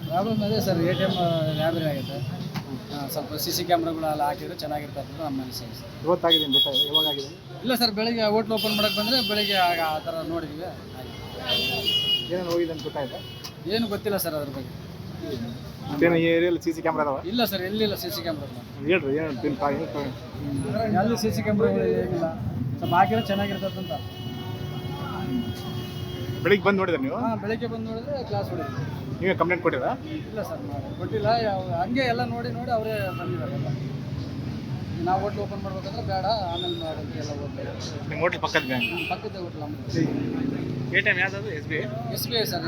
Problem ಅದೇ sir, ATM ರ್ಯಾಬರಿ ಆಗುತ್ತೆ. ಸ್ವಲ್ಪ CC ಕ್ಯಾಮ್ರಾಗಳೆಲ್ಲ ಹಾಕಿದ್ರೆ ಚೆನ್ನಾಗಿರ್ತದೆ ಅಂತ ನಮ್ಮ ಅನಿಸಿಕೆ ಸರ್. ಗೊತ್ತಾಗಿದೆ ಯಾವಾಗಾಗಿದೆ? ಇಲ್ಲ ಸರ್, ಬೆಳಿಗ್ಗೆ ಹೋಟ್ಲ್ ಓಪನ್ ಮಾಡಕ್ಕೆ ಬಂದರೆ ಬೆಳಿಗ್ಗೆ ಆ ಥರ ನೋಡಿದ್ವಿ. ಏನೇನು ಹೋಗಿದೆ ಅಂತ ಗೊತ್ತಾಯ್ತಾ? ಏನು ಗೊತ್ತಿಲ್ಲ ಸರ್ ಅದ್ರ ಬಗ್ಗೆ. ಏನು ಈ ಏರಿಯಲ್ಲಿ CC ಕ್ಯಾಮ್ರಾ ಅದಾವ? ಇಲ್ಲ ಸರ್, ಎಲ್ಲಿಲ್ಲ CC ಕ್ಯಾಮ್ರಾಗಳು. ಹೇಳ್ರಿ ಏನು ಎಲ್ಲಿ CC ಕ್ಯಾಮ್ರಾಗಳು ಏನಿಲ್ಲ, ಸ್ವಲ್ಪ ಹಾಕಿದ್ರೆ ಚೆನ್ನಾಗಿರ್ತದೆ ಅಂತ. ಬೆಳಿಗ್ಗೆ ಬಂದು ನೋಡಿದ್ರೆ ನೀವು? ಬೆಳಿಗ್ಗೆ ಬಂದು ನೋಡಿದ್ರೆ ಕ್ಲಾಸ್ ಹೊಡಿದ್ವಿ. ನೀವೇ ಕಂಪ್ಲೇಂಟ್ ಕೊಟ್ಟಿರಾ? ಇಲ್ಲ ಸರ್, ಕೊಟ್ಟಿಲ್ಲ. ಹಂಗೆ ಎಲ್ಲ ನೋಡಿ ಅವರೇ ಬಂದಿದ್ದಾರೆ ಎಲ್ಲ. ನಾವು ಹೋಟ್ಲ್ ಓಪನ್ ಮಾಡ್ಬೇಕಂದ್ರೆ ಬೇಡ, ಆಮೇಲೆ ಮಾಡೋಕ್ಕೆ ಎಲ್ಲ ಹೋಗ್ತಾರೆ. ನಿಮ್ಮ ಹೋಟ್ಲ್ ಪಕ್ಕದ ಬ್ಯಾಂಕ್? ಪಕ್ಕದ ಹೋಟ್ಲ್ ನಮ್ಮದು. ATM ಯಾವ್ದು? SBI sir.